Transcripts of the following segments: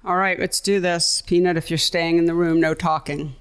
All right, let's do this. Peanut, if you're staying in the room, no talking.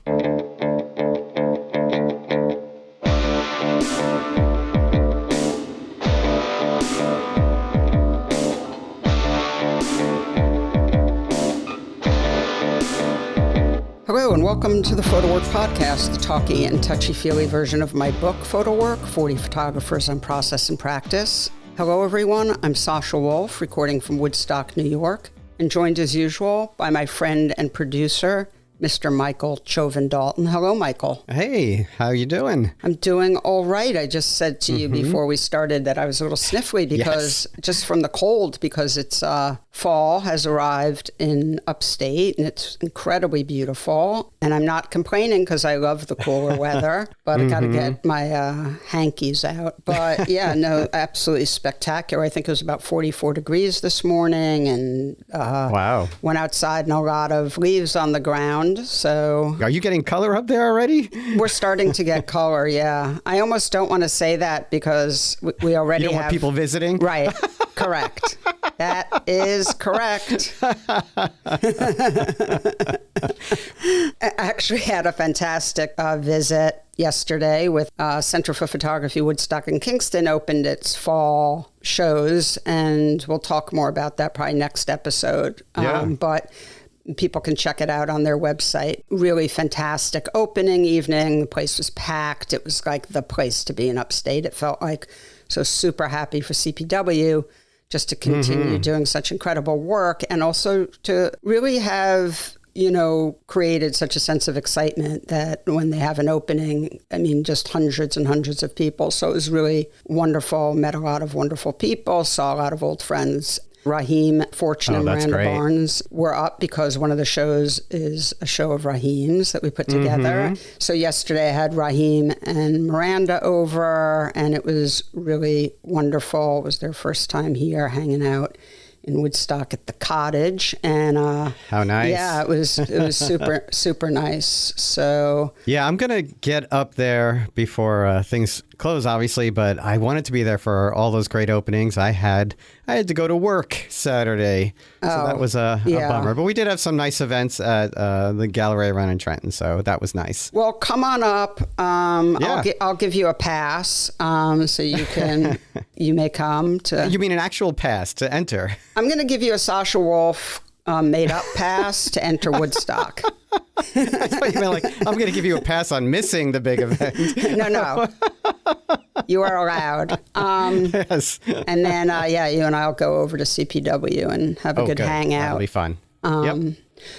Hello, and welcome to the PhotoWork podcast, the talky and touchy-feely version of my book, PhotoWork, 40 Photographers on Process and Practice. Hello, everyone. I'm Sasha Wolf, recording from Woodstock, New York, and joined as usual by my friend and producer, Mr. Michael Chauvin-Dalton. Hello, Michael. Hey, how you doing? I'm doing all right. I just said to you before we started that I was a little sniffly because just from the cold, because it's fall has arrived in upstate and it's incredibly beautiful. And I'm not complaining because I love the cooler weather, but I got to get my hankies out. But yeah, no, absolutely spectacular. I think it was about 44 degrees this morning and wow. Went outside and a lot of leaves on the ground. So are you getting color up there already? We're starting to get color, yeah. I almost don't want to say that because we already you don't want people visiting? Right, correct. That is correct. I actually had a fantastic visit yesterday with Center for Photography Woodstock and Kingston opened its fall shows, and we'll talk more about that probably next episode. But people can check it out on their website. Really fantastic opening evening. The place was packed. It was like the place to be in upstate. It felt like. So super happy for CPW just to continue doing such incredible work and also to really have, created such a sense of excitement that when they have an opening, I mean, just hundreds and hundreds of people. So it was really wonderful. Met a lot of wonderful people, saw a lot of old friends. Raheem, Fortune, and Miranda Barnes were up because one of the shows is a show of Raheem's that we put together. So yesterday I had Raheem and Miranda over, and it was really wonderful. It was their first time here hanging out in Woodstock at the cottage, and how nice! Yeah, it was super nice. So yeah, I'm gonna get up there before things close, obviously, but I wanted to be there for all those great openings. I had to go to work Saturday, so that was a bummer. But we did have some nice events at the gallery around in Trenton, so that was nice. Well, come on up. I'll give you a pass, so you can you may come to. You mean an actual pass to enter? I'm going to give you a Sasha Wolf made-up pass to enter Woodstock. I thought you meant like, I'm going to give you a pass on missing the big event. No. You are allowed. Yes. And then, you and I will go over to CPW and have a good hangout. That'll be fun.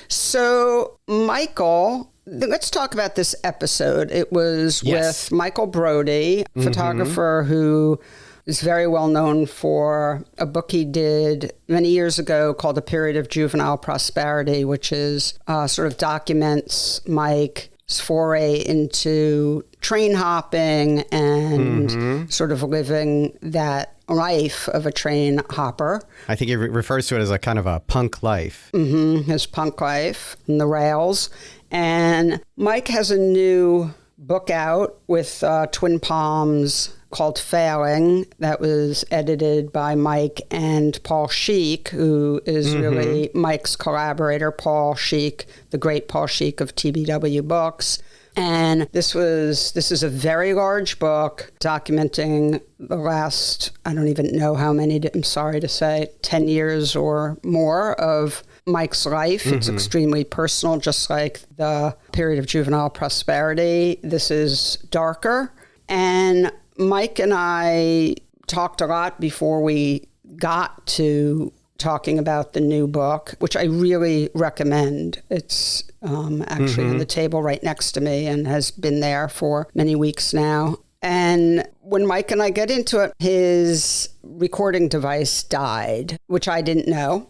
So, Michael, let's talk about this episode. It was with Michael Brodie, photographer who is very well known for a book he did many years ago called A Period of Juvenile Prosperity, which is sort of documents Mike's foray into train hopping and sort of living that life of a train hopper. I think he refers to it as a kind of a punk life. His punk life and the rails. And Mike has a new book out with Twin Palms called Failing, that was edited by Mike and Paul Schiek, who is really Mike's collaborator, Paul Schiek, the great Paul Schiek of TBW Books. And this is a very large book documenting the last, I don't even know how many, I'm sorry to say, 10 years or more of Mike's life. It's extremely personal, just like the Period of Juvenile Prosperity. This is darker. And Mike and I talked a lot before we got to talking about the new book, which I really recommend. It's actually on the table right next to me and has been there for many weeks now. And when Mike and I get into it, his recording device died, which I didn't know.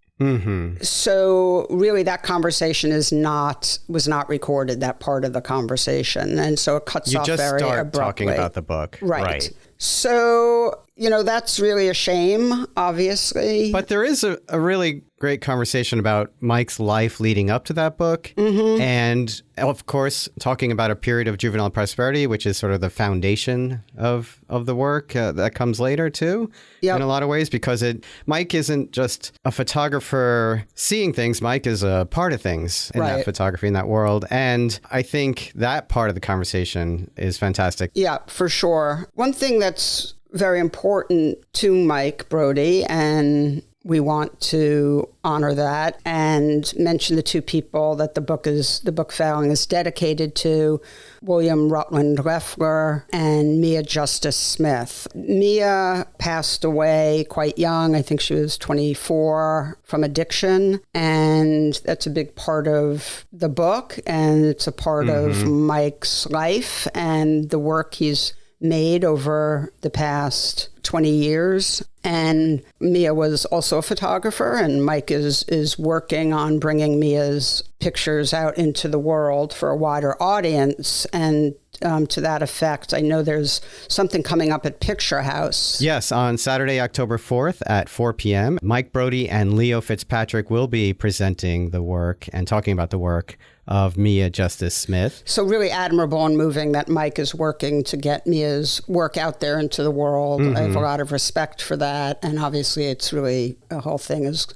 So really that conversation was not recorded, that part of the conversation. And so it cuts off very abruptly. You just start talking about the book. Right. So, that's really a shame, obviously. But there is a really great conversation about Mike's life leading up to that book. And of course, talking about A Period of Juvenile Prosperity, which is sort of the foundation of the work that comes later too, in a lot of ways, because Mike isn't just a photographer seeing things. Mike is a part of things in that photography, in that world. And I think that part of the conversation is fantastic. Yeah, for sure. One thing that's very important to Mike Brodie, and we want to honor that and mention the two people that the book Failing is dedicated to, William Rutland Leffler and Mia Justice Smith. Mia passed away quite young. I think she was 24 from addiction. And that's a big part of the book. And it's a part of Mike's life and the work he's made over the past 20 years. And Mia was also a photographer, and Mike is working on bringing Mia's pictures out into the world for a wider audience. And to that effect, I know there's something coming up at Picture House. Yes, on Saturday, October 4th at 4 p.m., Mike Brodie and Leo Fitzpatrick will be presenting the work and talking about the work of Mia Justice Smith. So really admirable and moving that Mike is working to get Mia's work out there into the world. I have a lot of respect for that. And obviously it's really, the whole thing is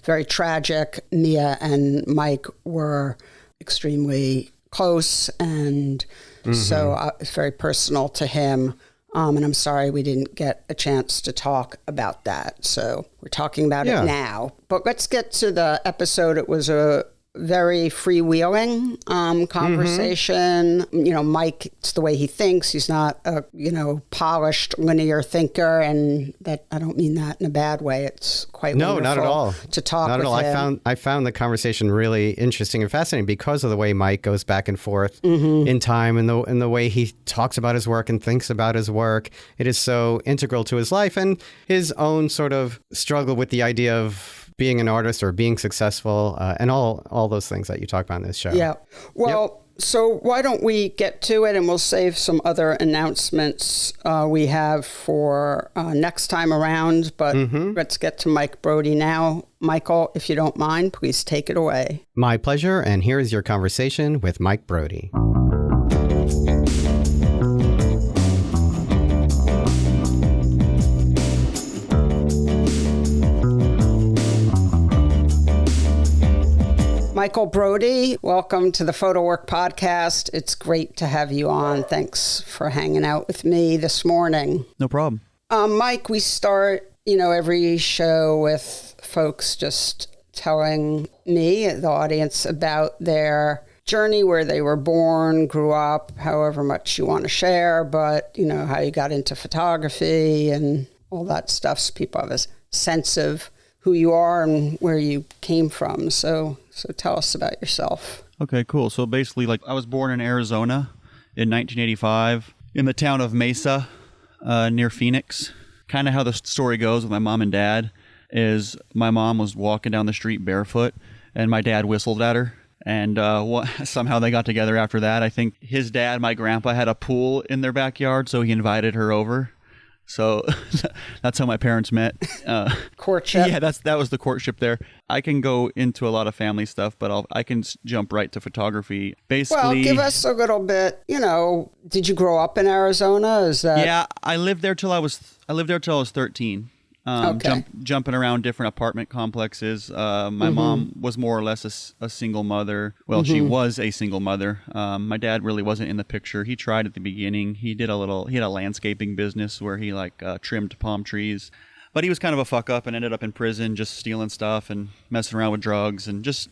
very tragic. Mia and Mike were extremely close, and so it's very personal to him. And I'm sorry we didn't get a chance to talk about that. So we're talking about it now. But let's get to the episode. It was a very freewheeling conversation. You know, Mike, it's the way he thinks. He's not a, polished linear thinker, and that, I don't mean that in a bad way. It's quite wonderful not at all. To talk not with at all. him. I found the conversation really interesting and fascinating because of the way Mike goes back and forth in time, and the way he talks about his work and thinks about his work. It is so integral to his life and his own sort of struggle with the idea of being an artist or being successful, and all those things that you talk about in this show. Yeah. Well, so why don't we get to it, and we'll save some other announcements we have for next time around. But let's get to Mike Brodie now. Michael, if you don't mind, please take it away. My pleasure. And here is your conversation with Mike Brodie. Michael Brodie, welcome to the PhotoWork podcast. It's great to have you on. Thanks for hanging out with me this morning. No problem. Mike, we start, every show with folks just telling me, the audience, about their journey, where they were born, grew up, however much you want to share, but, how you got into photography and all that stuff, so people have a sense of who you are and where you came from. So tell us about yourself. Okay, cool. So basically, I was born in Arizona in 1985 in the town of Mesa, near Phoenix. Kind of how the story goes with my mom and dad is my mom was walking down the street barefoot, and my dad whistled at her. And somehow they got together after that. I think his dad, my grandpa, had a pool in their backyard, so he invited her over. So that's how my parents met. Courtship. Yeah, that was the courtship there. I can go into a lot of family stuff, but I can jump right to photography. Basically, well, give us a little bit. Did you grow up in Arizona? Is that? Yeah, I lived there till I was 13. Jumping around different apartment complexes. My mom was more or less a single mother. Well, she was a single mother. My dad really wasn't in the picture. He tried at the beginning. He had a landscaping business where he trimmed palm trees. But he was kind of a fuck up and ended up in prison, just stealing stuff and messing around with drugs and just,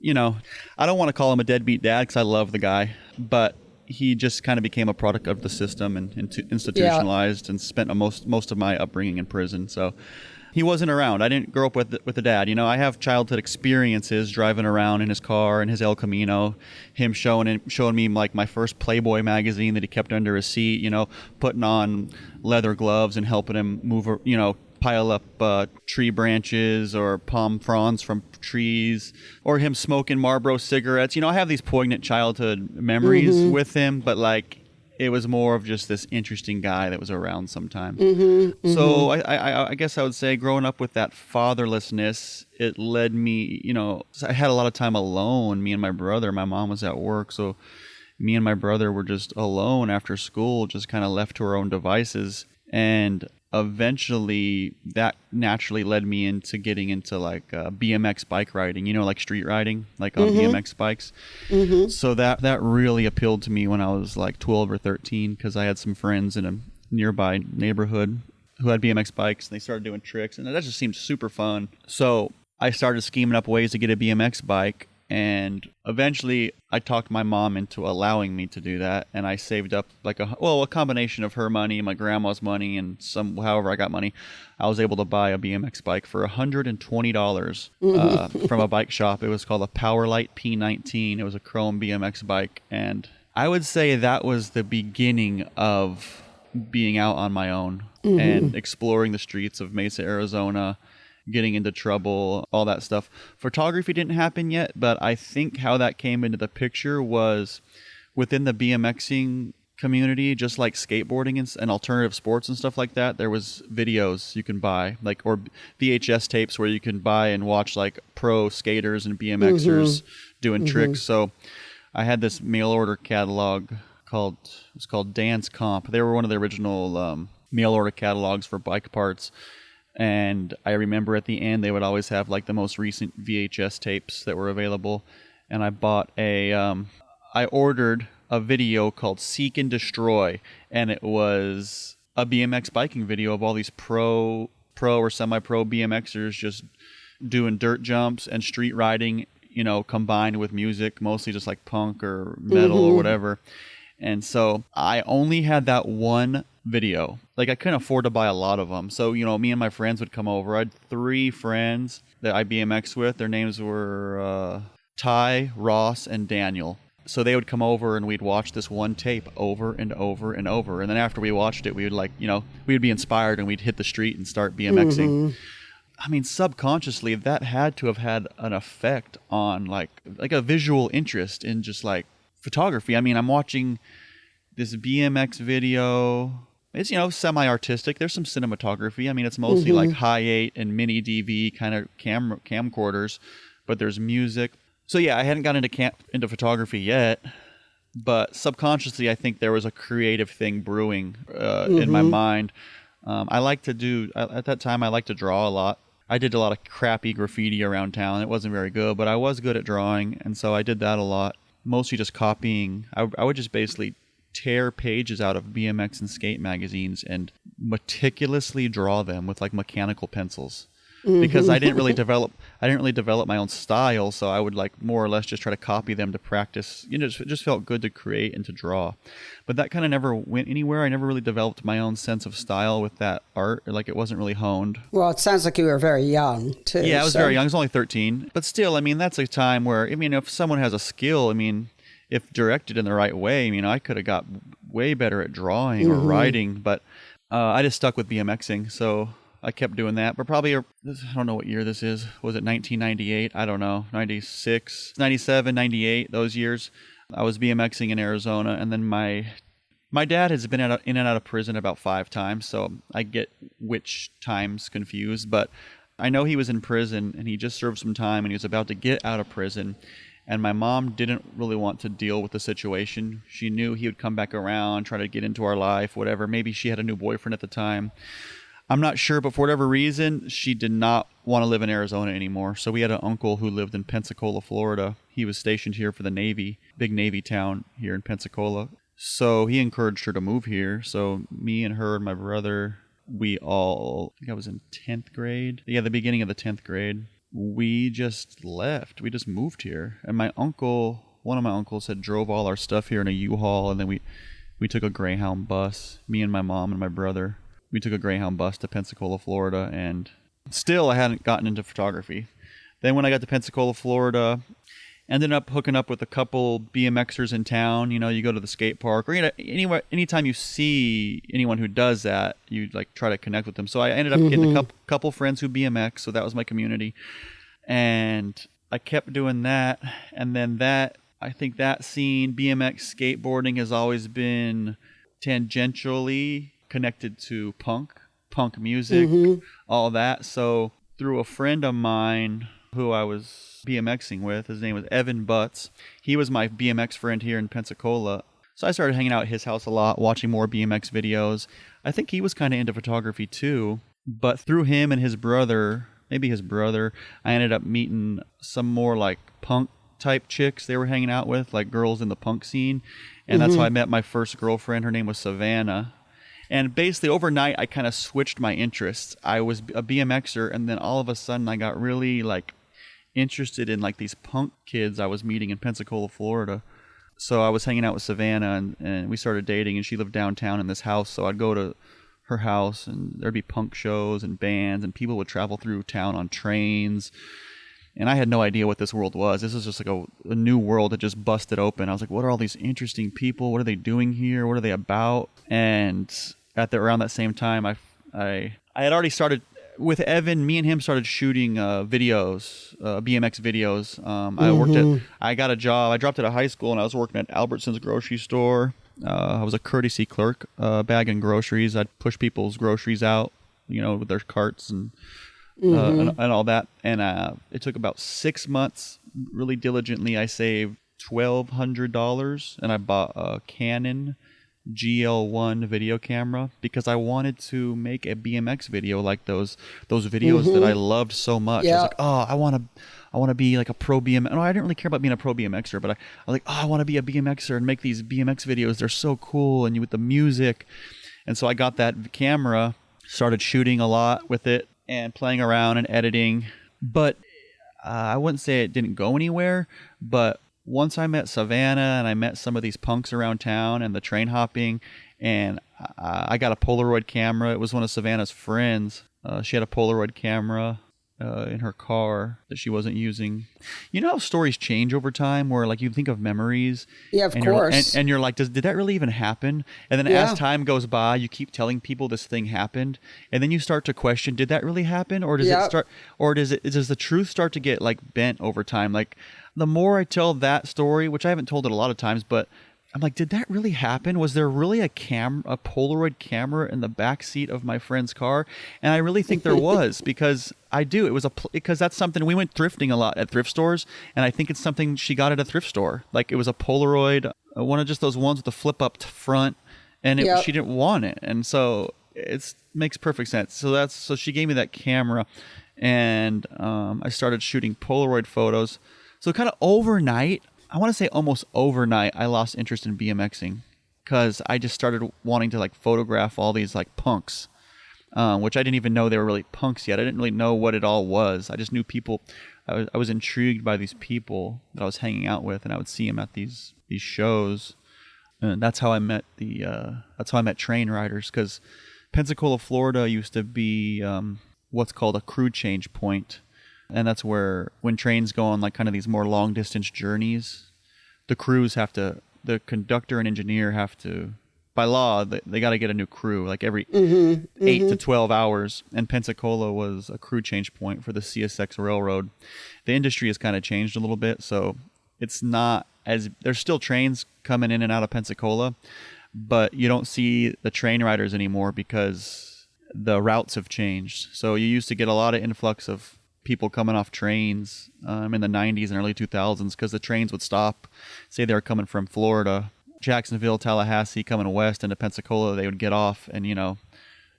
I don't want to call him a deadbeat dad because I love the guy, but he just kind of became a product of the system and institutionalized and spent most of my upbringing in prison. So he wasn't around. I didn't grow up with a dad. I have childhood experiences driving around in his car in his El Camino, him showing me my first Playboy magazine that he kept under his seat, putting on leather gloves and helping him move, pile up tree branches or palm fronds from trees, or him smoking Marlboro cigarettes. I have these poignant childhood memories with him, but it was more of just this interesting guy that was around sometime. So I guess I would say growing up with that fatherlessness, it led me, I had a lot of time alone, me and my brother. My mom was at work, so me and my brother were just alone after school, just kind of left to our own devices. And eventually that naturally led me into getting into like BMX bike riding, like street riding, like on BMX bikes. So that really appealed to me when I was like 12 or 13, because I had some friends in a nearby neighborhood who had BMX bikes, and they started doing tricks, and that just seemed super fun. So I started scheming up ways to get a BMX bike. And eventually I talked my mom into allowing me to do that. And I saved up like a combination of her money, my grandma's money, and however I got money. I was able to buy a BMX bike for $120 from a bike shop. It was called a Powerlite P19. It was a chrome BMX bike. And I would say that was the beginning of being out on my own and exploring the streets of Mesa, Arizona, getting into trouble, all that stuff. Photography didn't happen yet, but I think how that came into the picture was within the BMXing community, just like skateboarding and alternative sports and stuff like that. There was videos you can buy, or VHS tapes where you can buy and watch like pro skaters and BMXers doing tricks. So I had this mail order catalog called Dance Comp. They were one of the original mail order catalogs for bike parts. And I remember at the end, they would always have like the most recent VHS tapes that were available. And I I ordered a video called Seek and Destroy. And it was a BMX biking video of all these pro or semi-pro BMXers just doing dirt jumps and street riding, combined with music, mostly just like punk or metal or whatever. And so I only had that one video. Like, I couldn't afford to buy a lot of them. So, me and my friends would come over. I had 3 friends that I BMX with. Their names were Ty, Ross, and Daniel. So they would come over and we'd watch this one tape over and over and over. And then after we watched it, we would we'd be inspired and we'd hit the street and start BMXing. I mean, subconsciously, that had to have had an effect on like a visual interest in just like photography. I mean, I'm watching this BMX video. It's, semi-artistic. There's some cinematography. I mean, it's mostly like high 8 and mini DV kind of camcorders, but there's music. So yeah, I hadn't gotten into photography yet, but subconsciously, I think there was a creative thing brewing in my mind. At that time, I liked to draw a lot. I did a lot of crappy graffiti around town. It wasn't very good, but I was good at drawing, and so I did that a lot. Mostly just copying. I would just basically tear pages out of BMX and skate magazines and meticulously draw them with like mechanical pencils, because I didn't really develop my own style. So I would like more or less just try to copy them to practice. It just felt good to create and to draw, but that kind of never went anywhere. I never really developed my own sense of style with that art. Like, it wasn't really honed. Well, it sounds like you were very young too. Yeah, I was very young. I was only 13, but still, I mean, that's a time where, I mean, if someone has a skill, I mean, if directed in the right way, I mean, I could have got way better at drawing or writing, but I just stuck with BMXing. So I kept doing that. But probably, I don't know what year this is. Was it 1998? I don't know. 96, 97, 98, those years. I was BMXing in Arizona. And then my dad has been in and out of prison about 5 times. So I get which times confused. But I know he was in prison and he just served some time and he was about to get out of prison. And my mom didn't really want to deal with the situation. She knew he would come back around, try to get into our life, whatever. Maybe she had a new boyfriend at the time. I'm not sure, but for whatever reason, she did not want to live in Arizona anymore. So we had an uncle who lived in Pensacola, Florida. He was stationed here for the Navy, big Navy town here in Pensacola. So he encouraged her to move here. So me and her and my brother, I think I was in 10th grade. Yeah, the beginning of the 10th grade. We just left. We just moved here. And one of my uncles had drove all our stuff here in a U-Haul, and then we took a Greyhound bus. Me and my mom and my brother, we took a Greyhound bus to Pensacola, Florida, and still I hadn't gotten into photography. Then when I got to Pensacola, Florida, ended up hooking up with a couple BMXers in town. You go to the skate park, or anytime you see anyone who does that, you like try to connect with them. So I ended up getting a couple friends who BMX, so that was my community. And I kept doing that, and then I think that scene, BMX skateboarding, has always been tangentially connected to punk music, all that. So through a friend of mine who I was BMXing with, his name was Evan Butts. He was my BMX friend here in Pensacola. So I started hanging out at his house a lot, watching more BMX videos. I think he was kind of into photography too. But through him and his brother, maybe his brother, I ended up meeting some more like punk type chicks they were hanging out with, like girls in the punk scene. And that's how I met my first girlfriend. Her name was Savannah. And basically overnight, I kind of switched my interests. I was a BMXer, and then all of a sudden I got really like interested in like these punk kids I was meeting in Pensacola, Florida. So I was hanging out with Savannah, and we started dating, and she lived downtown in this house. So I'd go to her house, and there'd be punk shows and bands, and people would travel through town on trains. And I had no idea what this world was. This was just like a new world that just busted open. I was like, what are all these interesting people? What are they doing here? What are they about? And around that same time, I had already started with Evan. Me and him started shooting videos, BMX videos. I got a job. I dropped out of high school, and I was working at Albertsons grocery store. I was a courtesy clerk, bagging groceries. I'd push people's groceries out, with their carts and all that. And it took about 6 months. Really diligently, I saved $1,200, and I bought a Canon GL1 video camera because I wanted to make a BMX video like those videos that I loved so much. I was like, oh, I want to be like a pro BMX. No, I didn't really care about being a pro BMXer, but I was like, oh, I want to be a BMXer and make these BMX videos. They're so cool, and with the music. And so I got that camera, started shooting a lot with it and playing around and editing. But I wouldn't say it didn't go anywhere, but once I met Savannah and I met some of these punks around town and the train hopping, and I got a Polaroid camera. It was one of Savannah's friends. She had a Polaroid camera in her car that she wasn't using. You know how stories change over time, where like you think of memories. Yeah, of course. And you're like, did that really even happen? And then as time goes by, you keep telling people this thing happened, and then you start to question, did that really happen, or does it start, or does the truth start to get like bent over time? Like the more I tell that story, which I haven't told it a lot of times, but I'm like, did that really happen? Was there really a Polaroid camera in the back seat of my friend's car? And I really think there was, because I do. It was because that's something we went thrifting a lot at thrift stores, and I think it's something she got at a thrift store. Like it was a Polaroid, one of just those ones with the flip up front, and she didn't want it, and so it makes perfect sense. So she gave me that camera, and I started shooting Polaroid photos. So kind of overnight. I want to say almost overnight, I lost interest in BMXing because I just started wanting to like photograph all these like punks, which I didn't even know they were really punks yet. I didn't really know what it all was. I just knew people. I was intrigued by these people that I was hanging out with, and I would see them at these shows. And that's how I met train riders, because Pensacola, Florida used to be what's called a crew change point. And that's where, when trains go on like kind of these more long distance journeys, the conductor and engineer have to, by law, they got to get a new crew like every 8 to 12 hours. And Pensacola was a crew change point for the CSX Railroad. The industry has kind of changed a little bit, so it's not there's still trains coming in and out of Pensacola, but you don't see the train riders anymore because the routes have changed. So you used to get a lot of influx of people coming off trains in the 90s and early 2000s, because the trains would stop. Say they were coming from Florida, Jacksonville, Tallahassee, coming west into Pensacola. They would get off and,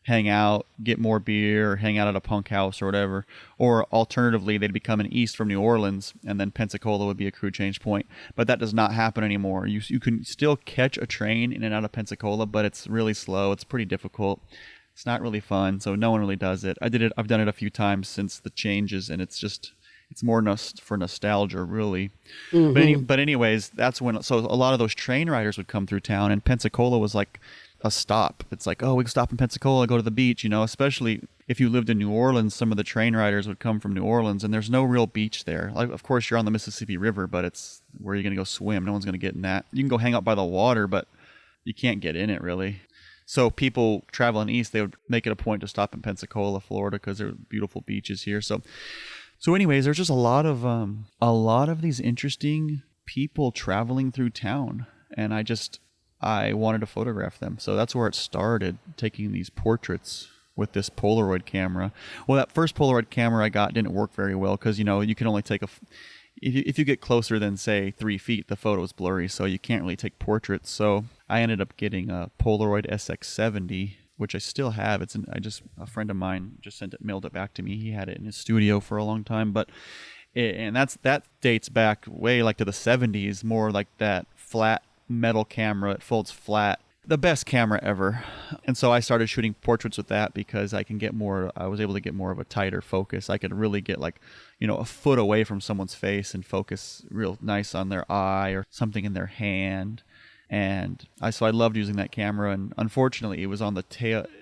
hang out, get more beer, or hang out at a punk house or whatever. Or alternatively, they'd be coming east from New Orleans, and then Pensacola would be a crew change point. But that does not happen anymore. You can still catch a train in and out of Pensacola, but it's really slow. It's pretty difficult. It's not really fun, so no one really does it. I've done it a few times since the changes, and it's more for nostalgia, really. But anyways, that's when. So a lot of those train riders would come through town, and Pensacola was like a stop. It's like, oh, we can stop in Pensacola, go to the beach. Especially if you lived in New Orleans, some of the train riders would come from New Orleans, and there's no real beach there. Like, of course, you're on the Mississippi River, but it's where you're gonna go swim. No one's gonna get in that. You can go hang out by the water, but you can't get in it really. So people traveling east, they would make it a point to stop in Pensacola, Florida, because there are beautiful beaches here. So anyways, there's just a lot of these interesting people traveling through town, and I I wanted to photograph them. So that's where it started, taking these portraits with this Polaroid camera. Well, that first Polaroid camera I got didn't work very well because, you can only take if you get closer than, say, 3 feet, the photo is blurry, so you can't really take portraits. So I ended up getting a Polaroid SX70, which I still have. A friend of mine just mailed it back to me. He had it in his studio for a long time, but that dates back way like to the 70s, more like that flat metal camera. It folds flat. The best camera ever. And so I started shooting portraits with that because I was able to get more of a tighter focus. I could really get a foot away from someone's face and focus real nice on their eye or something in their hand. And so I loved using that camera. And unfortunately, it was on the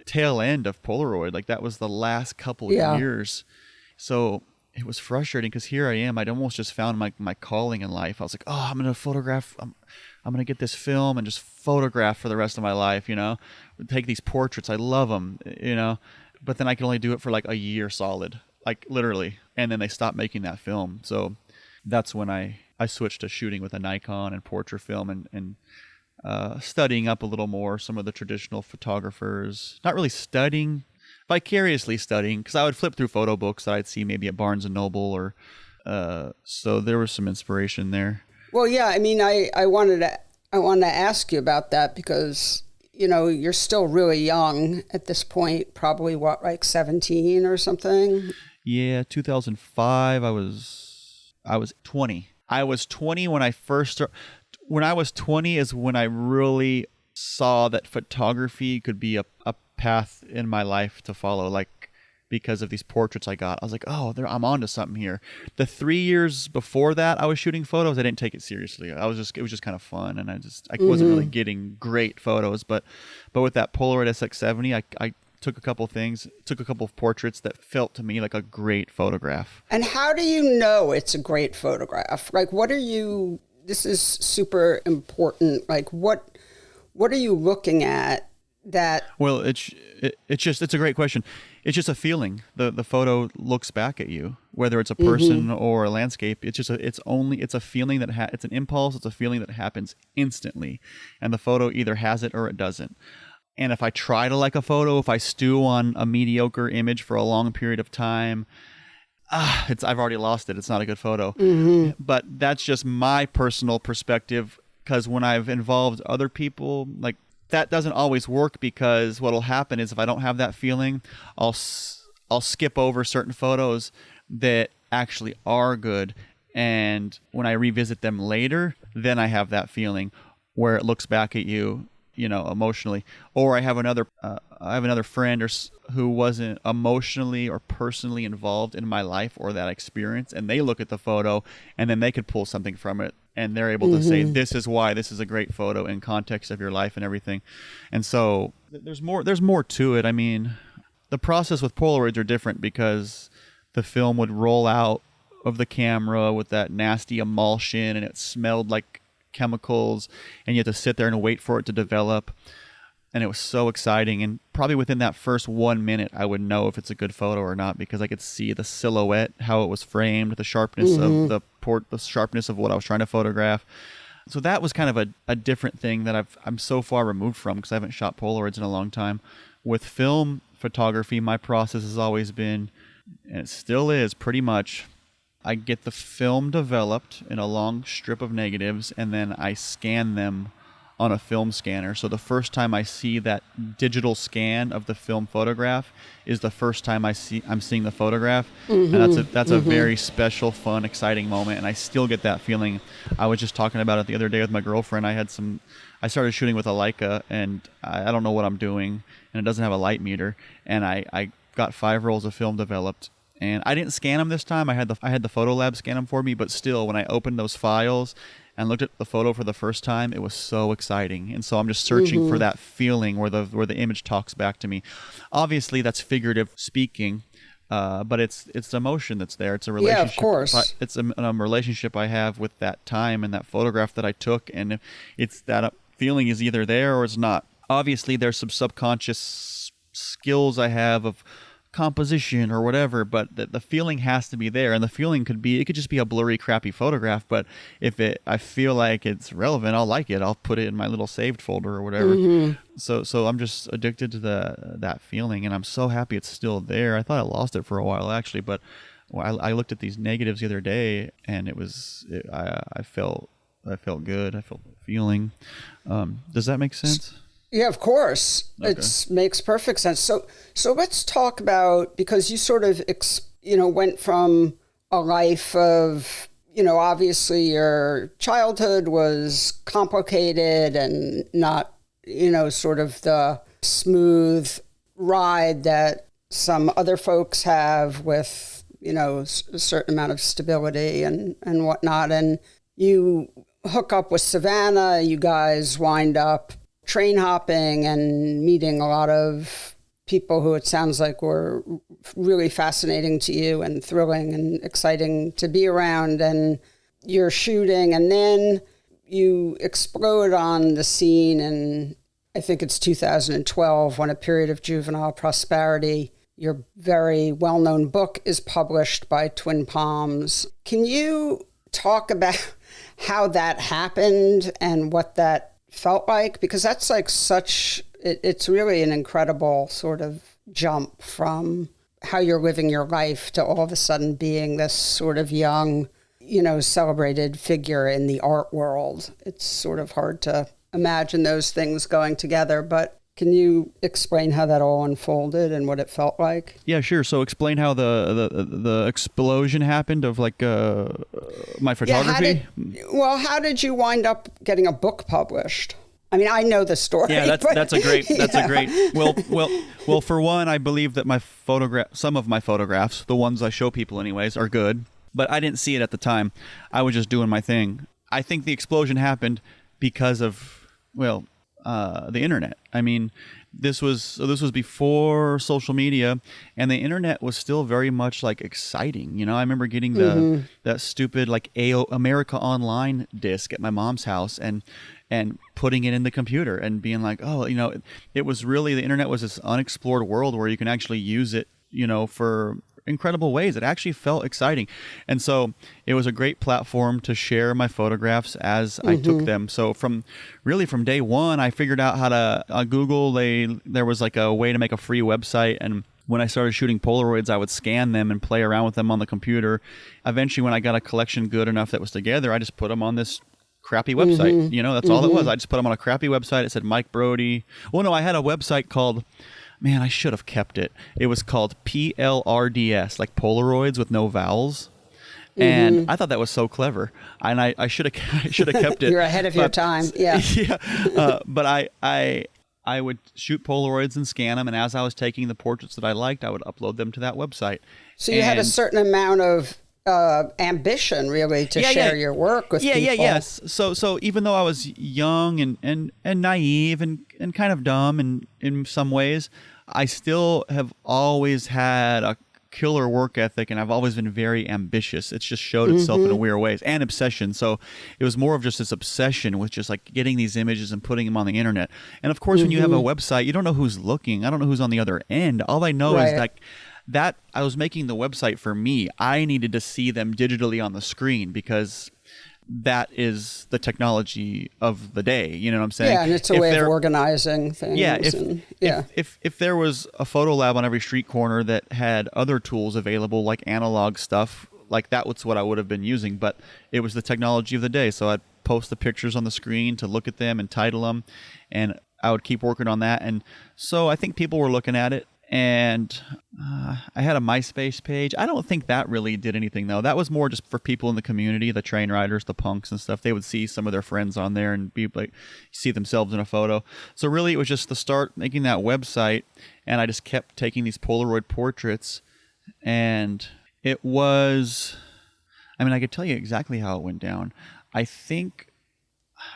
tail end of Polaroid. Like that was the last couple of years. So it was frustrating because here I am. I'd almost just found my calling in life. I was like, oh, I'm going to photograph. I'm going to get this film and just photograph for the rest of my life, take these portraits. I love them, but then I can only do it for like a year solid, like literally. And then they stopped making that film. So that's when I switched to shooting with a Nikon and portrait film and studying up a little more some of the traditional photographers, not really studying, vicariously studying, because I would flip through photo books that I'd see maybe at Barnes & Noble or so there was some inspiration there. Well, yeah, I mean, I wanted to ask you about that because, you're still really young at this point, probably like 17 or something? Yeah, 2005, I was 20. I was 20 when I first started. When I was 20 is when I really saw that photography could be a path in my life to follow, because of these portraits I got. I was like, oh, I'm onto something here. The 3 years before that, I was shooting photos. I didn't take it seriously. It was just kind of fun, and I wasn't really getting great photos. But with that Polaroid SX70, I took a couple of portraits that felt to me like a great photograph. And how do you know it's a great photograph? Like, this is super important. Like, what are you looking at that? Well, it's a great question. It's just a feeling. The photo looks back at you, whether it's a person or a landscape. It's a feeling that it's an impulse. It's a feeling that happens instantly, and the photo either has it or it doesn't. And if I try to like a photo, if I stew on a mediocre image for a long period of time, I've already lost it. It's not a good photo. But that's just my personal perspective, because when I've involved other people, like, that doesn't always work, because what'll happen is if I don't have that feeling, I'll skip over certain photos that actually are good, and when I revisit them later, then I have that feeling where it looks back at you, emotionally. Or I have another friend who wasn't emotionally or personally involved in my life or that experience, and they look at the photo and then they could pull something from it, and they're able to say, this is why this is a great photo in context of your life and everything. And so there's more to it. I mean, the process with Polaroids are different because the film would roll out of the camera with that nasty emulsion, and it smelled like chemicals, and you had to sit there and wait for it to develop. And it was so exciting. And probably within that first 1 minute, I would know if it's a good photo or not, because I could see the silhouette, how it was framed, the sharpness of the sharpness of what I was trying to photograph. So that was kind of a different thing that I'm so far removed from, because I haven't shot Polaroids in a long time. With film photography, my process has always been, and it still is pretty much, I get the film developed in a long strip of negatives, and then I scan them on a film scanner. So the first time I see that digital scan of the film photograph is the first time I'm seeing the photograph. And that's a very special, fun, exciting moment. And I still get that feeling. I was just talking about it the other day with my girlfriend. I started shooting with a Leica, and I don't know what I'm doing, and it doesn't have a light meter. And I got 5 rolls of film developed, and I didn't scan them this time. I had the PhotoLab scan them for me, but still, when I opened those files and looked at the photo for the first time, it was so exciting. And so I'm just searching for that feeling where the image talks back to me. Obviously, that's figurative speaking, but it's the emotion that's there. It's a relationship. Yeah, of course. It's a relationship I have with that time and that photograph that I took, and it's that feeling is either there or it's not. Obviously, there's some subconscious skills I have of composition or whatever, but the feeling has to be there. And the feeling it could just be a blurry, crappy photograph, but if I feel like it's relevant, I'll like it. I'll put it in my little saved folder or whatever. So I'm just addicted to that feeling, and I'm so happy it's still there. I thought I lost it for a while actually, but I looked at these negatives the other day, and I felt good. I felt the feeling. Does that make sense? Yeah, of course. Okay. It makes perfect sense. So let's talk about, because you sort of, went from a life of, obviously your childhood was complicated and not, sort of the smooth ride that some other folks have with, a certain amount of stability and whatnot. And you hook up with Savannah, you guys wind up train hopping and meeting a lot of people who it sounds like were really fascinating to you and thrilling and exciting to be around, and you're shooting, and then you explode on the scene, and I think it's 2012 when A Period of Juvenile Prosperity, your very well-known book, is published by Twin Palms. Can you talk about how that happened and what that felt like? Because that's like it's really an incredible sort of jump from how you're living your life to all of a sudden being this sort of young, celebrated figure in the art world. It's sort of hard to imagine those things going together, but can you explain how that all unfolded and what it felt like? Yeah, sure. So explain how the explosion happened of like my photography. How did you wind up getting a book published? I mean, I know the story. Yeah, that's a great. Well. For one, I believe that some of my photographs, the ones I show people anyways, are good. But I didn't see it at the time. I was just doing my thing. I think the explosion happened because of the internet. I mean, this was before social media, and the internet was still very much like exciting. I remember getting that stupid like America Online disc at my mom's house and putting it in the computer and being like, it was really, the internet was this unexplored world where you can actually use it, for incredible ways. It actually felt exciting. And so it was a great platform to share my photographs as I took them. So from day one, I figured out how to, on Google, there was like a way to make a free website. And when I started shooting Polaroids, I would scan them and play around with them on the computer. Eventually, when I got a collection good enough that was together, I just put them on this crappy website. That's all it was. I just put them on a crappy website. It said Mike Brodie. Well, no, I had a website called, man, I should have kept it. It was called PLRDS, like Polaroids with no vowels. And I thought that was so clever, and I should have kept it. You're ahead of your time, yeah. But I would shoot Polaroids and scan them, and as I was taking the portraits that I liked, I would upload them to that website. So you had a certain amount of ambition, really, to share your work with people. Yes. So even though I was young and naive and kind of dumb in some ways, I still have always had a killer work ethic, and I've always been very ambitious. It's just showed itself in a weird ways, and obsession. So it was more of just this obsession with just like getting these images and putting them on the internet. And of course, when you have a website, you don't know who's looking. I don't know who's on the other end. All I know is that I was making the website for me. I needed to see them digitally on the screen because that is the technology of the day. You know what I'm saying? Yeah, and it's a way of organizing things. If there was a photo lab on every street corner that had other tools available, like analog stuff, like that was what I would have been using. But it was the technology of the day. So I'd post the pictures on the screen to look at them and title them, and I would keep working on that. And so I think people were looking at it. And I had a MySpace page. I don't think that really did anything, though. That was more just for people in the community, the train riders, the punks and stuff. They would see some of their friends on there and be like, see themselves in a photo. So really, it was just to start making that website. And I just kept taking these Polaroid portraits. And it was, I could tell you exactly how it went down.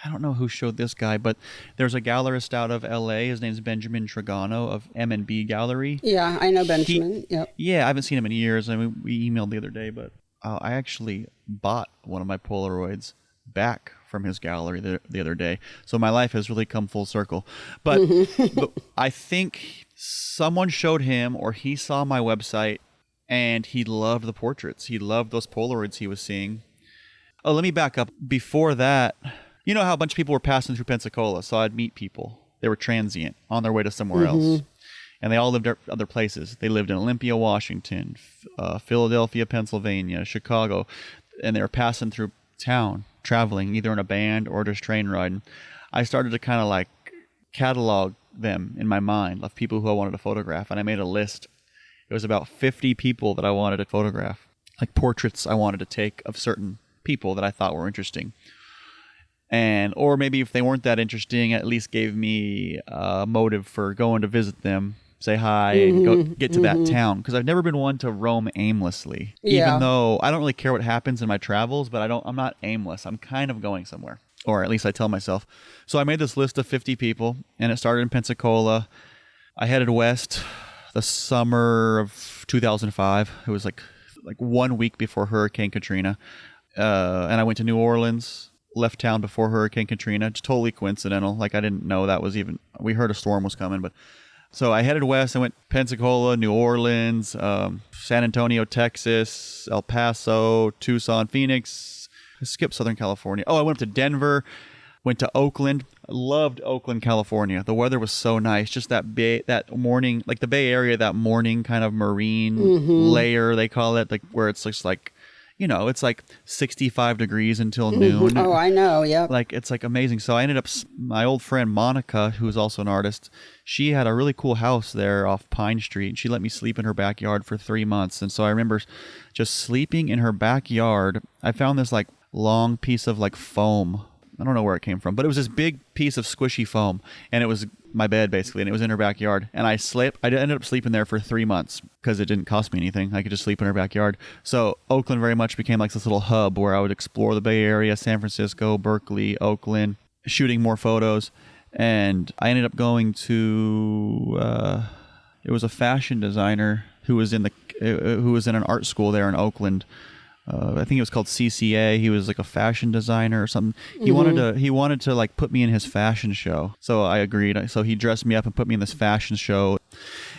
I don't know who showed this guy, but there's a gallerist out of L.A. His name's Benjamin Tragano of M&B Gallery. Yeah, I know Benjamin. Yep. Yeah, I haven't seen him in years. We emailed the other day, but I actually bought one of my Polaroids back from his gallery the other day. So my life has really come full circle. But, but I think someone showed him, or he saw my website, and he loved the portraits. He loved those Polaroids he was seeing. Oh, let me back up. Before that, you know how a bunch of people were passing through Pensacola, so I'd meet people. They were transient on their way to somewhere else. And they all lived at other places. They lived in Olympia, Washington, Philadelphia, Pennsylvania, Chicago, and they were passing through town, traveling either in a band or just train riding. I started to kind of like catalog them in my mind of people who I wanted to photograph, and I made a list. It was about 50 people that I wanted to photograph, like portraits I wanted to take of certain people that I thought were interesting. And or maybe if they weren't that interesting, at least gave me a motive for going to visit them, say hi, and go get to that town. Because I've never been one to roam aimlessly. Even though I don't really care what happens in my travels, but I'm not aimless. I'm kind of going somewhere, or at least I tell myself. So I made this list of 50 people, and it started in Pensacola. I headed west the summer of 2005. It was like 1 week before Hurricane Katrina. And I went to New Orleans, left town before Hurricane Katrina. Just totally coincidental. Like I didn't know that was even, we heard a storm was coming, but so I headed west. I went Pensacola, New Orleans, San Antonio, Texas, El Paso, Tucson, Phoenix. I skipped Southern California. Oh, I went up to Denver, went to Oakland. I loved Oakland, California. The weather was so nice. Just that morning, like the Bay Area, that morning kind of marine layer, they call it, like where it's just like, you know, it's like 65 degrees until noon. Oh, I know. Yep. Like, it's like amazing. So I ended up, my old friend Monica, who's also an artist, she had a really cool house there off Pine Street. And she let me sleep in her backyard for 3 months. And so I remember just sleeping in her backyard. I found this like long piece of like foam. I don't know where it came from, but it was this big piece of squishy foam, and it was my bed basically, and it was in her backyard. And I ended up sleeping there for 3 months because it didn't cost me anything. I could just sleep in her backyard. So Oakland very much became like this little hub where I would explore the Bay Area, San Francisco, Berkeley, Oakland, shooting more photos. And I ended up going to, it was a fashion designer who was in an art school there in Oakland. I think it was called CCA. He was like a fashion designer or something. He wanted to like put me in his fashion show. So I agreed. So he dressed me up and put me in this fashion show.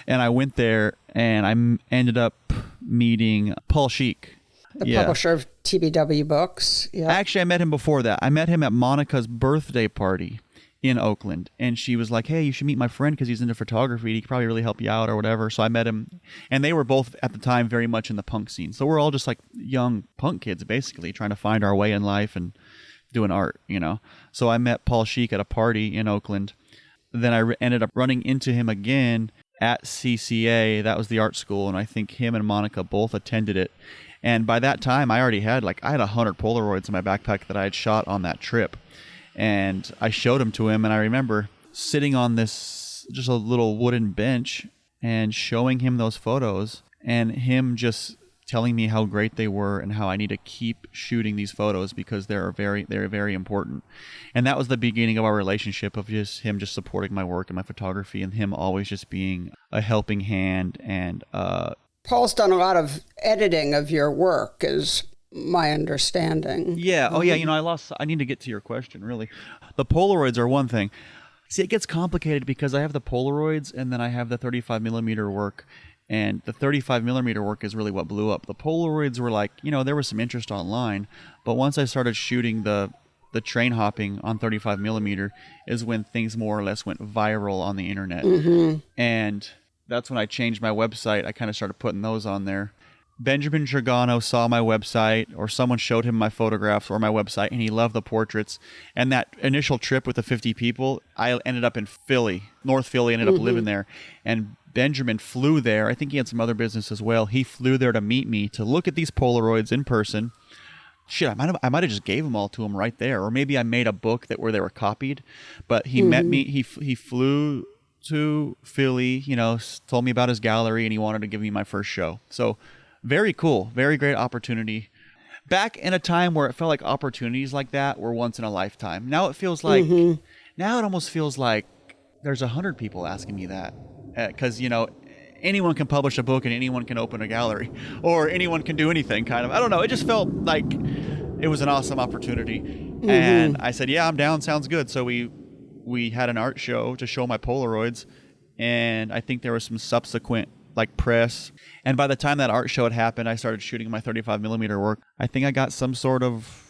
And I went there, and I ended up meeting Paul Schiek. The publisher of TBW Books. Yeah. Actually, I met him before that. I met him at Monica's birthday party in Oakland, and she was like, hey, you should meet my friend because he's into photography. He could probably really help you out or whatever. So I met him, and they were both at the time very much in the punk scene. So we're all just like young punk kids basically trying to find our way in life and doing art, you know. So I met Paul Schiek at a party in Oakland. Then I ended up running into him again at CCA. That was the art school, and I think him and Monica both attended it. And by that time, I already had 100 Polaroids in my backpack that I had shot on that trip. And I showed them to him, and I remember sitting on this, just a little wooden bench, and showing him those photos, and him just telling me how great they were and how I need to keep shooting these photos because they're very important. And that was the beginning of our relationship, of just him just supporting my work and my photography, and him always just being a helping hand. And Paul's done a lot of editing of your work, is my understanding. Yeah. Oh, yeah. You know, I need to get to your question, really. The Polaroids are one thing. See, it gets complicated because I have the Polaroids, and then I have the 35 millimeter work. And the 35 millimeter work is really what blew up. The Polaroids were like, you know, there was some interest online. But once I started shooting the train hopping on 35 millimeter is when things more or less went viral on the internet. And that's when I changed my website. I kind of started putting those on there. Benjamin Dragano saw my website, or someone showed him my photographs or my website, and he loved the portraits. And that initial trip with the 50 people, I ended up in Philly, North Philly, ended up living there. And Benjamin flew there. I think he had some other business as well. He flew there to meet me, to look at these Polaroids in person. Shit, I might have just gave them all to him right there. Or maybe I made a book where they were copied. But he met me, he flew to Philly, you know, told me about his gallery, and he wanted to give me my first show. So very cool. Very great opportunity. Back in a time where it felt like opportunities like that were once in a lifetime. Now it feels like, now it almost feels like there's 100 people asking me that. Because, you know, anyone can publish a book and anyone can open a gallery, or anyone can do anything, kind of. I don't know. It just felt like it was an awesome opportunity. And I said, yeah, I'm down. Sounds good. So we had an art show to show my Polaroids. And I think there was some subsequent like press. And by the time that art show had happened, I started shooting my 35 millimeter work. I think I got some sort of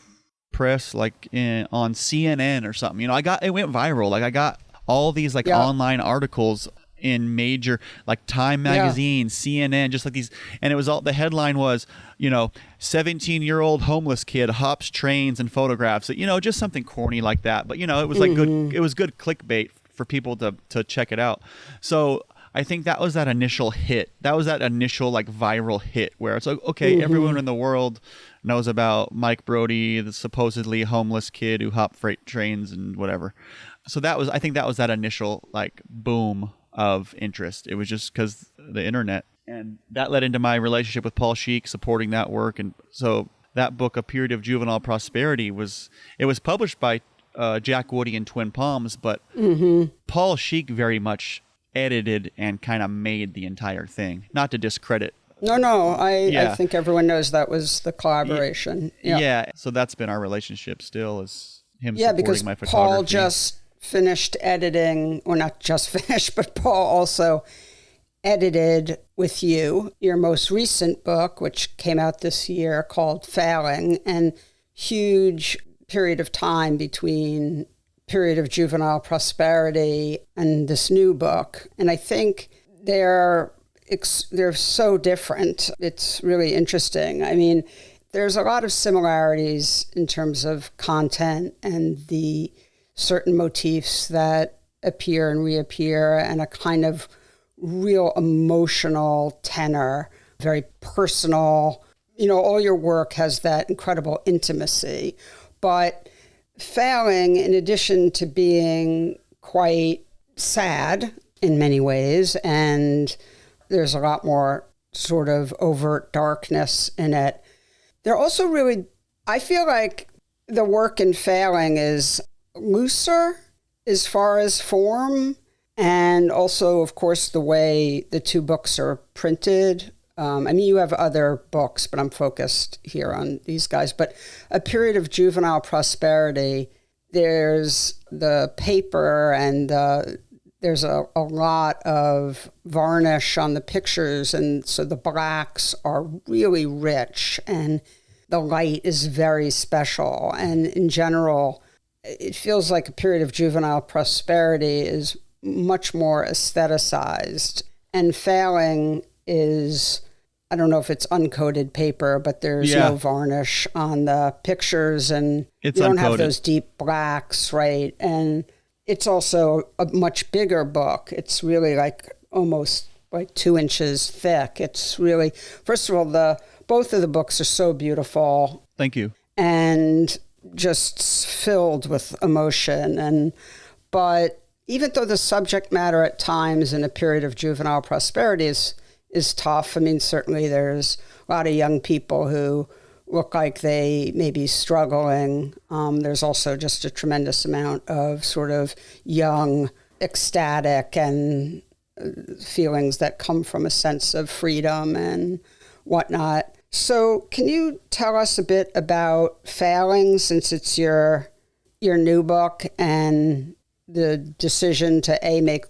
press like on CNN or something. You know, it went viral. Like I got all these like online articles in major like Time magazine, CNN, just like these, and it was all, the headline was, you know, 17-year-old homeless kid hops trains and photographs it, you know, just something corny like that. But you know, it was like good, it was good clickbait for people to check it out. So I think that was that initial hit. That was that initial like viral hit where it's like, okay, everyone in the world knows about Mike Brodie, the supposedly homeless kid who hopped freight trains and whatever. So I think that was that initial like boom of interest. It was just because the internet, and that led into my relationship with Paul Schiek, supporting that work. And so that book, A Period of Juvenile Prosperity, was published by Jack Woody and Twin Palms, but Paul Schiek very much edited and kind of made the entire thing. Not to discredit. No, I think everyone knows that was the collaboration. Yeah. So that's been our relationship still, is him supporting my photography. Paul just finished editing, or not just finished, but Paul also edited with you your most recent book, which came out this year, called Failing, and huge period of time between Period of Juvenile Prosperity and this new book. And I think they're so different. It's really interesting. I mean, there's a lot of similarities in terms of content and the certain motifs that appear and reappear, and a kind of real emotional tenor, very personal. You know, all your work has that incredible intimacy. But Failing, in addition to being quite sad in many ways, and there's a lot more sort of overt darkness in it, they're also really, I feel like the work in Failing is looser as far as form, and also, of course, the way the two books are printed. I mean, you have other books, but I'm focused here on these guys. But A Period of Juvenile Prosperity, there's the paper, and there's a lot of varnish on the pictures, and so the blacks are really rich, and the light is very special. And in general, it feels like A Period of Juvenile Prosperity is much more aestheticized. And Failing is, I don't know if it's uncoated paper, but there's no varnish on the pictures, and you don't have those deep blacks, right? And it's also a much bigger book. It's really like almost like 2 inches thick. It's really, first of all, both of the books are so beautiful. Thank you. And just filled with emotion. But even though the subject matter at times in A Period of Juvenile Prosperity is tough, I mean, certainly there's a lot of young people who look like they may be struggling. There's also just a tremendous amount of sort of young, ecstatic, and feelings that come from a sense of freedom and whatnot. So can you tell us a bit about Failing, since it's your new book, and the decision to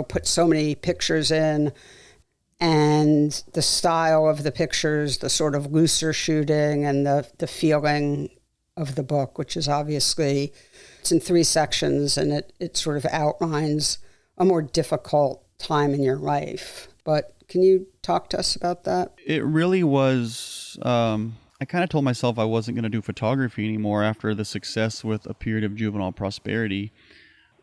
put so many pictures in, and the style of the pictures, the sort of looser shooting, and the feeling of the book, which is obviously, it's in 3 sections, and it sort of outlines a more difficult time in your life. But can you talk to us about that? It really was, I kind of told myself I wasn't going to do photography anymore after the success with A Period of Juvenile Prosperity.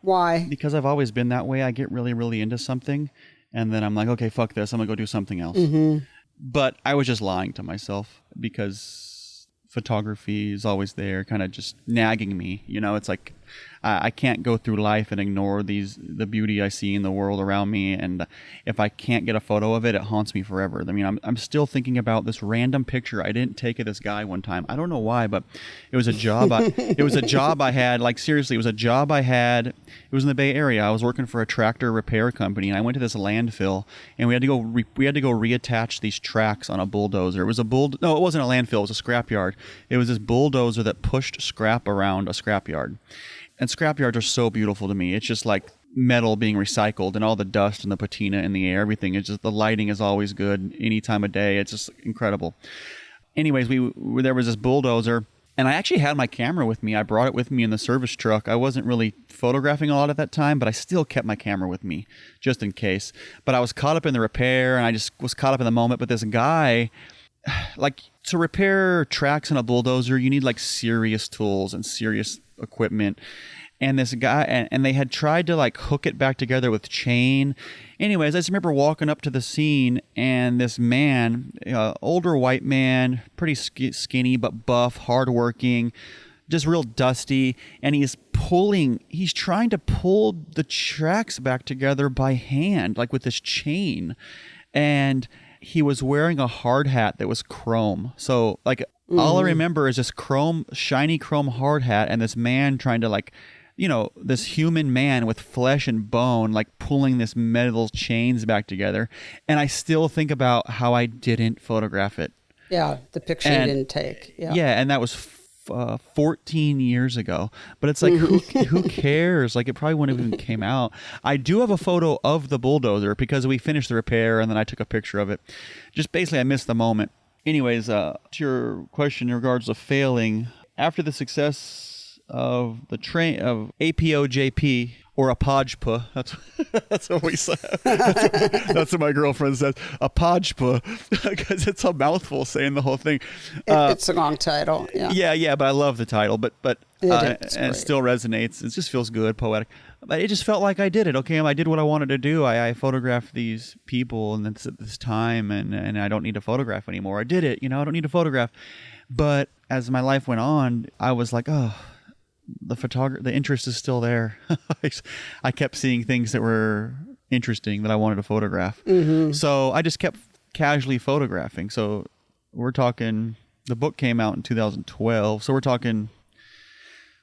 Why? Because I've always been that way. I get really, really into something, and then I'm like, okay, fuck this. I'm going to go do something else. But I was just lying to myself, because photography is always there, kind of just nagging me. You know, it's like, I can't go through life and ignore the beauty I see in the world around me. And if I can't get a photo of it, it haunts me forever. I mean, I'm still thinking about this random picture I didn't take of this guy one time. I don't know why, but it was a job. It was a job I had. Like, seriously, it was a job I had. It was in the Bay Area. I was working for a tractor repair company, and I went to this landfill, and we had to go reattach these tracks on a bulldozer. It was no, it wasn't a landfill. It was a scrapyard. It was this bulldozer that pushed scrap around a scrapyard. And scrapyards are so beautiful to me. It's just like metal being recycled, and all the dust and the patina in the air, everything. It's just, the lighting is always good any time of day. It's just incredible. Anyways, there was this bulldozer, and I actually had my camera with me. I brought it with me in the service truck. I wasn't really photographing a lot at that time, but I still kept my camera with me just in case. But I was caught up in the repair, and I just was caught up in the moment. But this guy, like, to repair tracks in a bulldozer, you need like serious tools and serious equipment. And this guy, and they had tried to like hook it back together with chain. Anyways, I just remember walking up to the scene, and this man, older white man, pretty skinny but buff, hardworking, just real dusty, and he's trying to pull the tracks back together by hand, like with this chain. And he was wearing a hard hat that was chrome. So like all I remember is this shiny chrome hard hat, and this man trying to, like, you know, this human man with flesh and bone, like pulling this metal chains back together. And I still think about how I didn't photograph it. Yeah, the picture you didn't take. Yeah, and that was 14 years ago. But it's like, who cares? Like, it probably wouldn't have even came out. I do have a photo of the bulldozer because we finished the repair, and then I took a picture of it. Just basically, I missed the moment. Anyways, to your question in regards to failing, after the success of the train of APOJP, or a podgpa, that's what we say. That's what my girlfriend says, a podgpa, because it's a mouthful saying the whole thing. It's a long title. Yeah, but I love the title, but it still resonates. It just feels good, poetic. But it just felt like I did it. Okay, I did what I wanted to do. I photographed these people, and it's at this time, and I don't need to photograph anymore. I did it. I don't need to photograph. But as my life went on, I was like, oh, the interest is still there. I kept seeing things that were interesting that I wanted to photograph. So I just kept casually photographing. So we're talking, the book came out in 2012. So we're talking,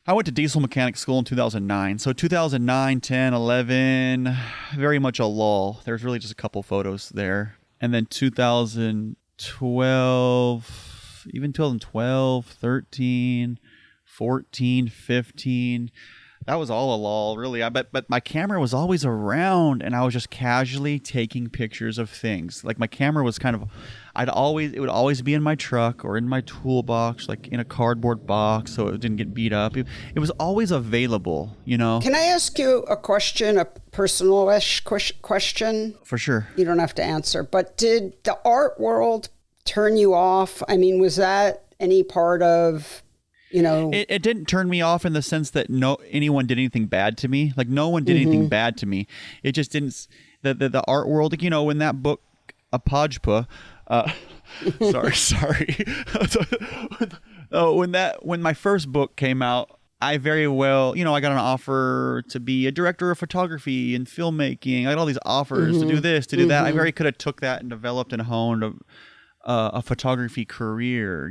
I went to diesel mechanic school in 2009. So 2009, 10, 11, very much a lull. There's really just a couple photos there. And then 2012, even 2012, 13, 14, 15, that was all a lull, really. But my camera was always around, and I was just casually taking pictures of things. Like, my camera was kind of, it would always be in my truck or in my toolbox, like in a cardboard box, so it didn't get beat up. It was always available, Can I ask you a question, a personal-ish question? For sure. You don't have to answer, but did the art world turn you off? I mean, was that any part of... It didn't turn me off in the sense that anyone did anything bad to me. Like, no one did anything bad to me. It just didn't. The art world, when that book, a podgpa, sorry. When my first book came out, I very well, I got an offer to be a director of photography and filmmaking. I got all these offers to do this, to do that. I very could have took that and developed and honed a photography career,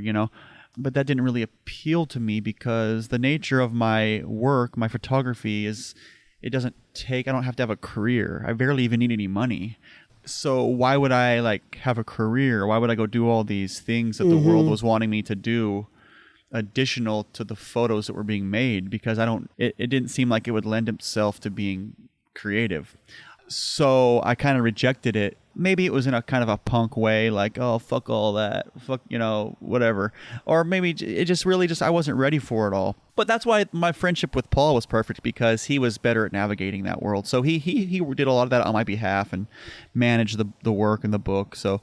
But that didn't really appeal to me because the nature of my work, my photography, is I don't have to have a career. I barely even need any money. So why would I have a career? Why would I go do all these things that the world was wanting me to do additional to the photos that were being made? Because it didn't seem like it would lend itself to being creative. So I kind of rejected it. Maybe it was in a kind of a punk way, like, oh, fuck all that, fuck, whatever. Or maybe it just really I wasn't ready for it all. But that's why my friendship with Paul was perfect, because he was better at navigating that world. So he did a lot of that on my behalf and managed the work and the book. So,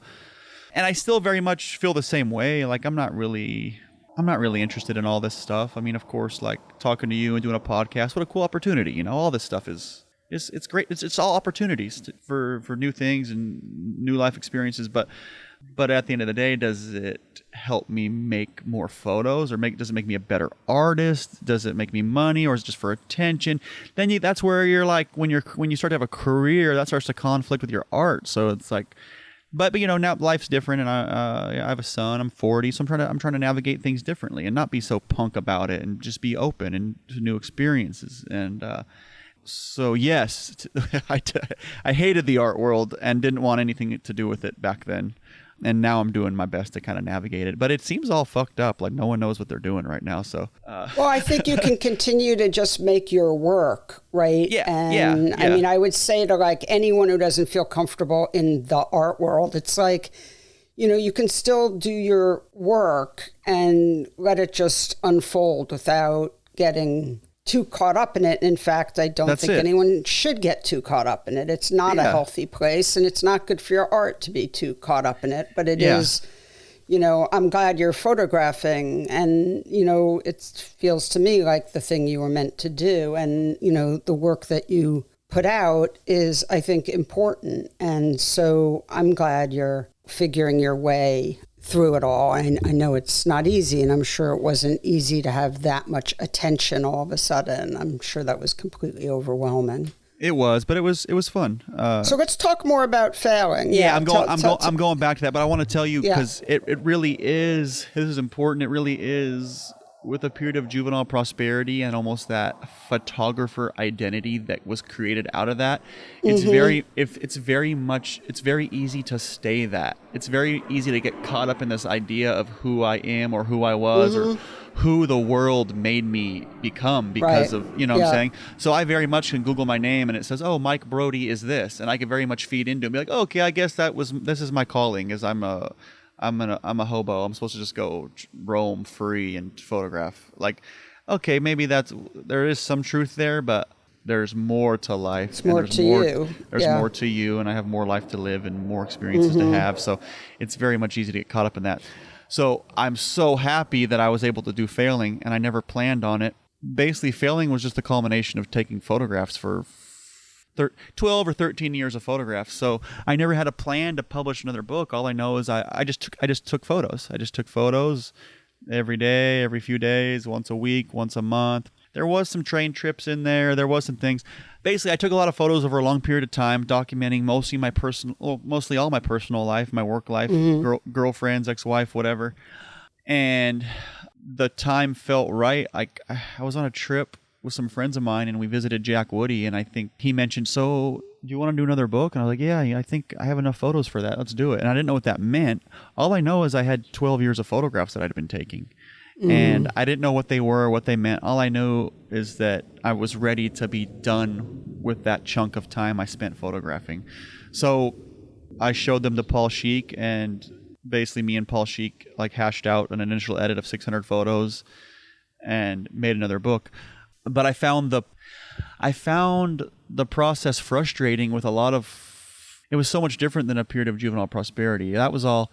and I still very much feel the same way. Like, I'm not really interested in all this stuff. I mean, of course, like talking to you and doing a podcast, what a cool opportunity. All this stuff it's great. It's all opportunities for new things and new life experiences. But But at the end of the day, does it help me make more photos, or does it make me a better artist? Does it make me money, or is it just for attention? Then that's where you're like, when you start to have a career, that starts to conflict with your art. So it's like, but now life's different, and I have a son. I'm 40, so I'm trying to navigate things differently and not be so punk about it, and just be open and to new experiences. And so yes, I hated the art world and didn't want anything to do with it back then. And now I'm doing my best to kind of navigate it. But it seems all fucked up. Like no one knows what they're doing right now. So, well, I think you can continue to just make your work, right? Yeah. And I mean, I would say to like anyone who doesn't feel comfortable in the art world, it's like, you can still do your work and let it just unfold without getting too caught up in it. In fact, I don't think anyone should get too caught up in it. It's not a healthy place, and it's not good for your art to be too caught up in it. But it is, I'm glad you're photographing, and, it feels to me like the thing you were meant to do. And, the work that you put out is, I think, important. And so I'm glad you're figuring your way through it all. I know it's not easy, and I'm sure it wasn't easy to have that much attention all of a sudden. I'm sure that was completely overwhelming. It was, but it was fun. So let's talk more about failing. Yeah, I'm going back to that, but I want to tell you, because it really is. This is important. It really is. With a period of juvenile prosperity and almost that photographer identity that was created out of that, it's very easy to stay that. It's very easy to get caught up in this idea of who I am, or who I was, or who the world made me become because of, what I'm saying? So I very much can Google my name and it says, oh, Mike Brodie is this. And I can very much feed into it and be like, oh, okay, I guess this is my calling, is I'm a hobo. I'm supposed to just go roam free and photograph. Like, okay, maybe there is some truth there, but there's more to life. It's more to you. There's more to you, and I have more life to live and more experiences to have. So it's very much easy to get caught up in that. So I'm so happy that I was able to do failing, and I never planned on it. Basically, failing was just the culmination of taking photographs for 12 or 13 years of photographs. So I never had a plan to publish another book. All I know is I just took photos. I just took photos every day, every few days, once a week, once a month. There was some train trips in there. There was some things. Basically, I took a lot of photos over a long period of time, documenting mostly all my personal life, my work life, girlfriends, ex-wife, whatever. And the time felt right. I was on a trip with some friends of mine, and we visited Jack Woody, and I think he mentioned, so do you want to do another book? And I was like, yeah, I think I have enough photos for that. Let's do it. And I didn't know what that meant. All I know is I had 12 years of photographs that I'd been taking. And I didn't know what they were, what they meant. All I knew is that I was ready to be done with that chunk of time I spent photographing. So I showed them to Paul Schiek, and basically me and Paul Schiek hashed out an initial edit of 600 photos and made another book. But I found the process frustrating with it was so much different than a period of juvenile prosperity. That was all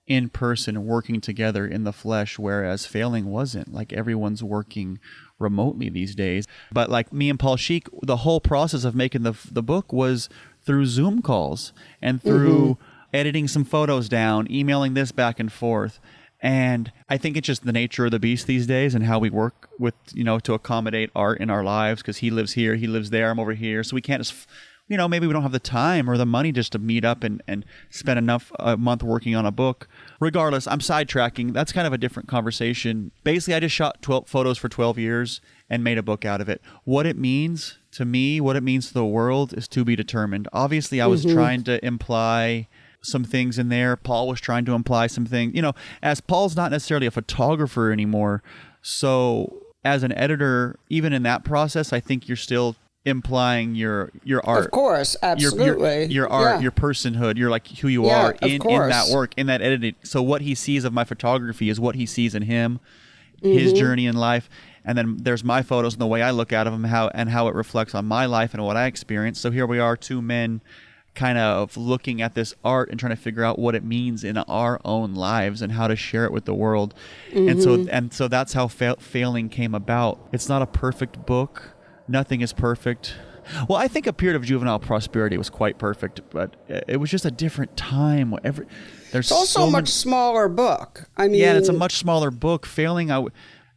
in person, working together in the flesh, whereas failing wasn't. Like, everyone's working remotely these days. But like me and Paul Schiek, the whole process of making the book was through Zoom calls and through editing some photos down, emailing this back and forth. And I think it's just the nature of the beast these days, and how we work with, to accommodate art in our lives, because he lives here, he lives there, I'm over here. So we can't just, maybe we don't have the time or the money just to meet up and spend a month working on a book. Regardless, I'm sidetracking. That's kind of a different conversation. Basically, I just shot 12 photos for 12 years and made a book out of it. What it means to me, what it means to the world, is to be determined. Obviously, I was trying to imply some things in there. Paul was trying to imply some things, as Paul's not necessarily a photographer anymore. So as an editor, even in that process, I think you're still implying your art. Of course, absolutely. Your art, your personhood, you're like who you are in that work, in that editing. So what he sees of my photography is what he sees in him, his journey in life. And then there's my photos and the way I look at them, how it reflects on my life and what I experience. So here we are, two men kind of looking at this art and trying to figure out what it means in our own lives and how to share it with the world. And so that's how failing came about. It's not a perfect book. Nothing is perfect. Well, I think A Period of Juvenile Prosperity was quite perfect, but it was just a different time. It's also a much smaller book. I mean, yeah, and it's a much smaller book. Failing,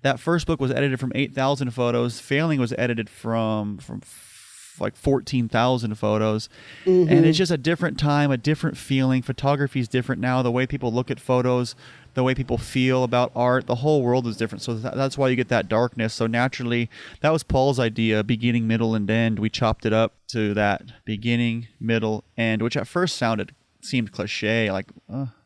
that first book was edited from 8,000 photos. Failing was edited from like 14,000 photos. And it's just a different time, a different feeling. Photography is different now. The way people look at photos, the way people feel about art, the whole world is different. So that's why you get that darkness. So naturally, that was Paul's idea, beginning, middle, and end. We chopped it up to that beginning, middle, end, which at first seemed cliche, like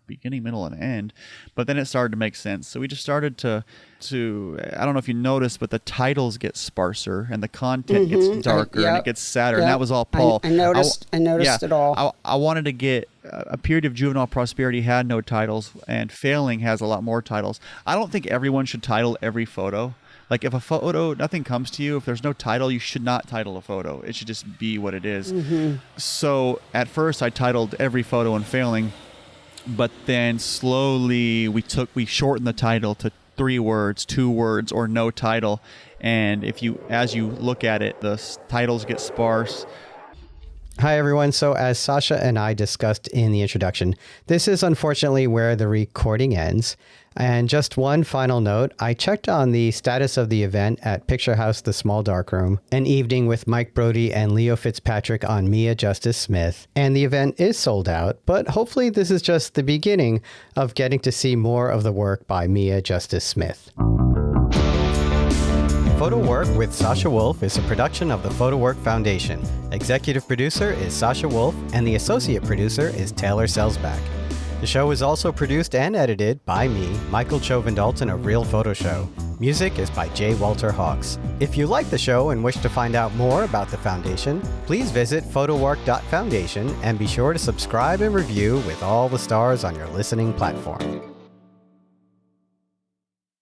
beginning, middle, and end. But then it started to make sense. So we just started to I don't know if you noticed, but the titles get sparser and the content gets darker and it gets sadder. And that was all Paul. I noticed it all. I wanted to get A Period of Juvenile Prosperity had no titles, and Failing has a lot more titles. I don't think everyone should title every photo. Like if a photo, nothing comes to you, if there's no title, you should not title a photo. It should just be what it is. So at first I titled every photo in Failing, but then slowly we shortened the title to 3 words, 2 words, or no title. And as you look at it, the titles get sparse. Hi, everyone. So as Sasha and I discussed in the introduction, this is unfortunately where the recording ends. And just one final note, I checked on the status of the event at Picture House, The Small Darkroom, an evening with Mike Brodie and Leo Fitzpatrick on Mia Justice Smith, and the event is sold out, but hopefully this is just the beginning of getting to see more of the work by Mia Justice Smith. PhotoWork with Sasha Wolf is a production of the PhotoWork Foundation. Executive producer is Sasha Wolf, and the associate producer is Taylor Selsback. The show is also produced and edited by me, Michael Chauvin-Dalton of Real Photo Show. Music is by J. Walter Hawks. If you like the show and wish to find out more about the Foundation, please visit photowork.foundation and be sure to subscribe and review with all the stars on your listening platform.